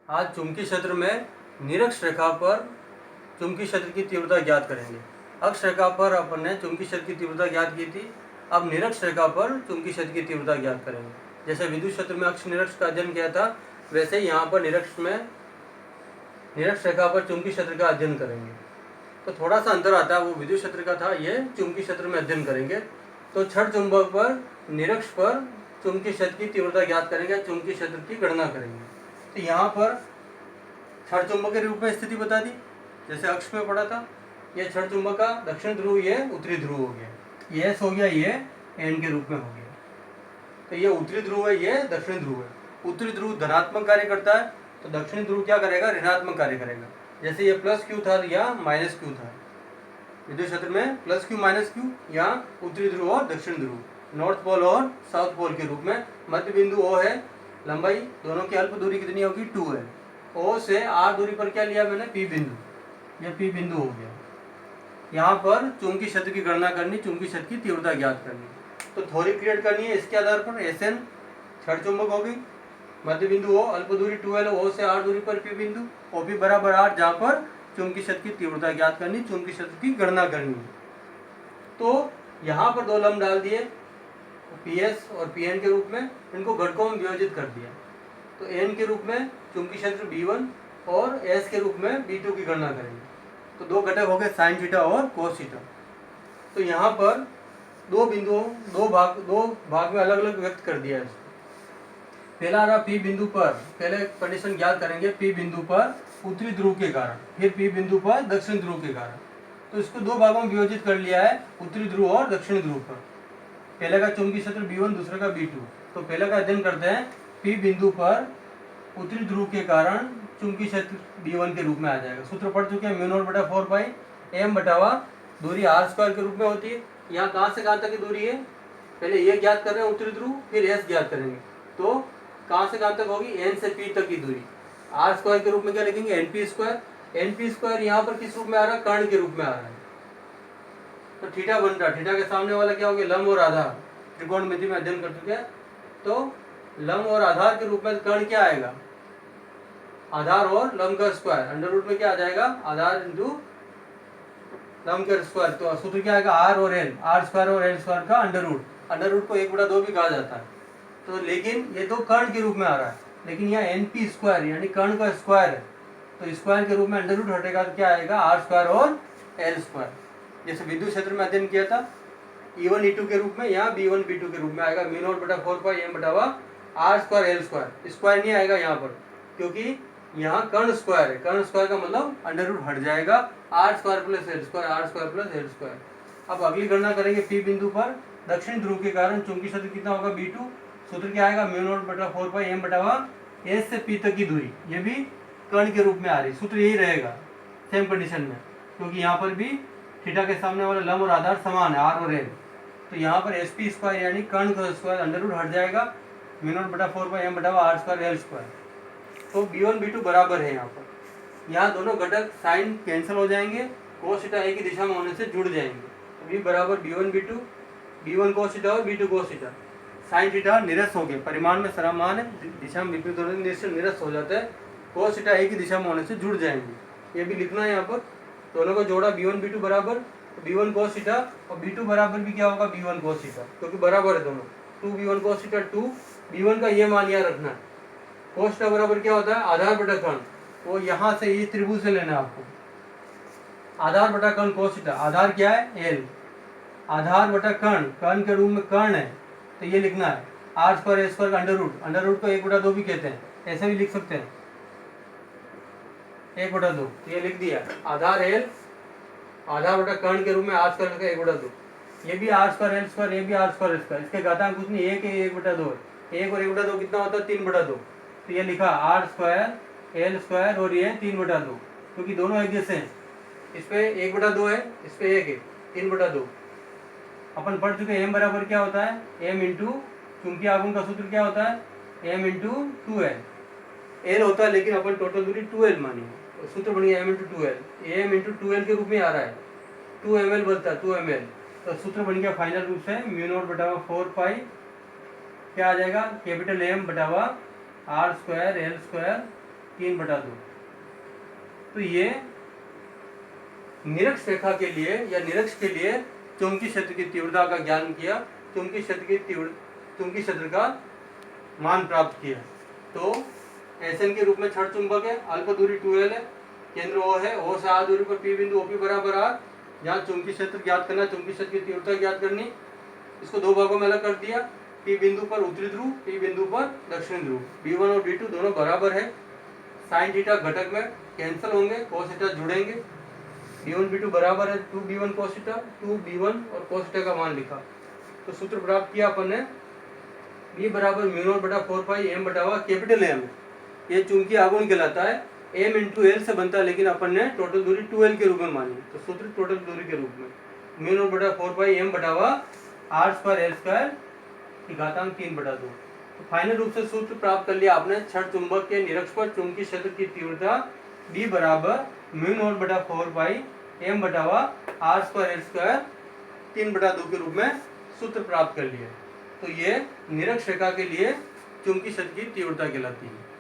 आज चुंबकीय क्षेत्र में निरक्ष रेखा पर चुंबकीय क्षेत्र की तीव्रता ज्ञात करेंगे। अक्ष रेखा पर अपन ने चुंबकीय क्षेत्र की तीव्रता ज्ञात की थी। अब निरक्ष रेखा पर चुंबकीय क्षेत्र की तीव्रता ज्ञात करेंगे। जैसे विद्युत क्षेत्र में अक्ष निरक्ष का अध्ययन किया था, वैसे ही यहाँ पर निरक्ष रेखा पर चुंबकीय क्षेत्र का अध्ययन करेंगे। तो थोड़ा सा अंतर आता है, वो विद्युत क्षेत्र का था, ये चुंबकीय क्षेत्र में अध्ययन करेंगे। तो छड़ चुंबक पर निरक्ष पर चुंबकीय क्षेत्र की तीव्रता ज्ञात करेंगे, चुंबकीय क्षेत्र की गणना करेंगे। तो यहाँ पर छड़ चुंबक के रूप में स्थिति बता दी, जैसे अक्ष में पड़ा था। ये छड़ चुंबक का दक्षिण ध्रुव, ये उत्तरी ध्रुव हो गया, ये एस हो गया, ये एन के रूप में हो गया। तो ये उत्तरी ध्रुव है, ये दक्षिण ध्रुव है। उत्तरी ध्रुव धनात्मक कार्य करता है, तो दक्षिणी ध्रुव क्या करेगा, ऋणात्मक कार्य करेगा। जैसे ये प्लस क्यू था या माइनस क्यू था, विद्युत क्षेत्र में प्लस क्यू माइनस क्यू, या उत्तरी ध्रुव और दक्षिण ध्रुव, नॉर्थ पोल और साउथ पोल के रूप में। मध्य बिंदु ओ है, लंबाई दोनों की अल्प दूरी कितनी होगी, 2 है। ओ से आर दूरी पर क्या लिया मैंने, पी बिंदु, यह पी बिंदु हो गया। यहाँ पर चुंबकीय क्षेत्र की गणना करनी, चुंबकीय क्षेत्र की तीव्रता ज्ञात करनी। तो थ्योरी क्रिएट करनी है इसके आधार पर। एस एन छड़ चुंबक हो गई, मध्य बिंदु ओ, अल्प दूरी 2L, ओ से आर दूरी पर पी बिंदु, OP बराबर आर, जहाँ पर चुंबकीय क्षेत्र की तीव्रता ज्ञात करनी, चुंबकीय क्षेत्र की गणना करनी है। तो यहाँ पर दो लंब डाल दिए, PS और PN के रूप में, इनको घटकों में विभाजित कर दिया। तो N के रूप में चुंबकीय क्षेत्र B1 और S के रूप में B2 की गणना करेंगे। तो दो घटक हो गए, साइन थीटा और कोस थीटा। तो यहाँ पर दो बिंदुओं, दो भाग में अलग अलग व्यक्त कर दिया है इसको। पहला रहा P बिंदु पर, पहले कंडीशन ज्ञात करेंगे P बिंदु पर उत्तरी ध्रुव के कारण, फिर P बिंदु पर दक्षिण ध्रुव के कारण। तो इसको दो भागों में विभाजित कर लिया है, उत्तरी ध्रुव और दक्षिणी ध्रुव पर। पहले का चुंबकीय क्षेत्र B1, दूसरे का B2। तो पहले का अध्ययन करते हैं। P बिंदु पर उत्तरी ध्रुव के कारण चुंबकीय क्षेत्र B1 के रूप में आ जाएगा। सूत्र पढ़ चुके हैं, μ0/4π m बटावा दूरी r² के रूप में होती है। यहाँ कहाँ से कहाँ तक की दूरी है, पहले ये ज्ञात कर रहे हैं उत्तरी ध्रुव, फिर S ज्ञात करेंगे। तो कहाँ से कहाँ तक होगी, N से P तक की दूरी, r² के रूप में क्या लिखेंगे, NP²। NP² यहाँ पर किस रूप में आ रहा है, कर्ण के रूप में आ रहा है। तो थीटा बन रहा है, थीटा के सामने वाला क्या हो गया, लंब और आधार, त्रिकोणमिति में अध्ययन कर चुके हैं। तो लंब और आधार के रूप में कर्ण क्या आएगा, आधार और लंब का स्क्वायर, अंडर रूट में क्या आ जाएगा, आधार इंटू लंब का स्क्वायर। तो सूत्र क्या आएगा, r और l, r² और l² का अंडर रूट को 1/2 भी कहा जाता है। तो लेकिन ये तो कर्ण के रूप में आ रहा है, लेकिन यहाँ NP² यानी कर्ण का स्क्वायर है, तो स्क्वायर के रूप में अंडर रूट हटेगा तो क्या आएगा, r² और l²। जैसे विद्युत क्षेत्र में अध्ययन किया था, E1 E2 के रूप में, यहाँ B1 B2 के रूप में आएगा, μ0/4π m बटावा r² l²। स्क्वायर नहीं आएगा यहाँ पर, क्योंकि यहाँ कर्ण स्क्वायर है, कर्ण स्क्वायर का मतलब अंडर रूट हट जाएगा, r² + l², r² + l²। अब अगली गणना करेंगे, P बिंदु पर दक्षिण ध्रुव के कारण चुंबकीय क्षेत्र कितना होगा, B2। सूत्र क्या आएगा, μ0/4π m बटावा S से P तक की दूरी, ये भी कर्ण के रूप में आ रही, सूत्र यही रहेगा सेम कंडीशन में, क्योंकि यहाँ पर भी थीटा के सामने वाला लंब और आधार समान है, r और l। तो यहाँ पर SP² यानी कर्ण का स्क्वायर अंडर रूट हट जाएगा, μ0/4π m बटावा r² l²। तो B1 B2 बराबर है। यहाँ दोनों घटक साइन कैंसिल हो जाएंगे, कोस थीटा एक ही दिशा में होने से जुड़ जाएंगे। तो B बराबर B1 B2, B1 cos theta और B2 cos theta. Sine theta निरस्त हो गए, परिमाण में समान है, दिशा में विपरीत होने से निरस्त हो जाता है, कोस थीटा एक ही दिशा में होने से जुड़ जाएंगे। ये भी लिखना है यहाँ पर, दोनों को जोड़ा, B1 B2 बराबर B1 कोस थीटा, और B2 बराबर भी क्या होगा, B1 कोस थीटा, क्योंकि बराबर है दोनों। 2B1 कोस थीटा 2, B1 का ये मान याद रखना है, कोस थीटा बराबर क्या होता है, आधार बटा कर्ण। वो यहाँ से ये त्रिभुज से लेना है आपको, आधार बटा कर्ण कोस थीटा। आधार क्या है, L, आधार बटा कर्ण, कर्ण के रूप में कर्ण है, तो ये लिखना है r² l² का अंडर रूट को 1/2 भी कहते हैं, ऐसे भी लिख सकते हैं 1/2। ये लिख दिया, आधार L, आधार बटा कर्ण के रूप में r² का 1/2। ये भी r² l², ये भी r² l², इसके घातांक कुछ नहीं, 1 है, 1/2 है, 1 और 1/2 कितना होता है, 3/2। तो ये लिखा r² l² और ये 3/2, क्योंकि दोनों एक जैसे हैं। इस पे 1/2 है, इस पे 1 है, 3/2। अपन पढ़ चुके m बराबर क्या होता है, m इंटू चुंबकीय आघूर्ण का सूत्र क्या होता है, m इंटू 2l। l होता है, लेकिन अपन टोटल दूरी 2l मानी, तो सूत्र बन गया m into 2l। m into 2l के रूप में आ रहा है, 2 ml बनता है, 2 ml। तो सूत्र बन गया फाइनल रूप से μ0/4π क्या आ जाएगा, कैपिटल M बटावा r² l² 3/2। तो ये निरक्ष रेखा के लिए या निरक्ष के लिए चुंबकीय क्षेत्र की तीव्रता का ज्ञान किया, चुंबकीय क्षेत्र का मान प्राप्त किया। तो एसएन के रूप में छड़ चुंबक है, अल्प दूरी 2L है, केंद्र O है, O से R दूरी पर P बिंदु OP बराबर R, जहाँ चुंबकीय क्षेत्र ज्ञात करना, चुंबकीय क्षेत्र की तीव्रता ज्ञात करनी। इसको दो भागों में अलग कर दिया, P बिंदु पर उत्तरी ध्रुव, P बिंदु पर दक्षिणी ध्रुव। B1 और B2 दोनों बराबर है, साइन थीटा घटक में कैंसिल होंगे, cos थीटा जुड़ेंगे। B1 B2 बराबर है 2B1 cos थीटा, 2B1 और cos थीटा का मान लिखा। तो सूत्र प्राप्त किया अपन ने, B बराबर μ0/4πm कैपिटल M, ये चुंबकीय आघूर्ण कहलाता है, M × L से बनता है, लेकिन अपन ने टोटल दूरी 2L के रूप में मानी। तो सूत्र टोटल दूरी के रूप में μ0/4πm R/L² की घातांक 3/2। तो फाइनल रूप से सूत्र प्राप्त कर लिया आपने, छड़ चुंबक के निरक्ष पर चुंबकीय क्षेत्र की तीव्रता B बराबर μ0/4πm R/L² 3/2 के रूप में सूत्र प्राप्त कर लिया। तो ये निरक्ष रेखा के लिए चुंबकीय क्षेत्र की तीव्रता कहलाती है।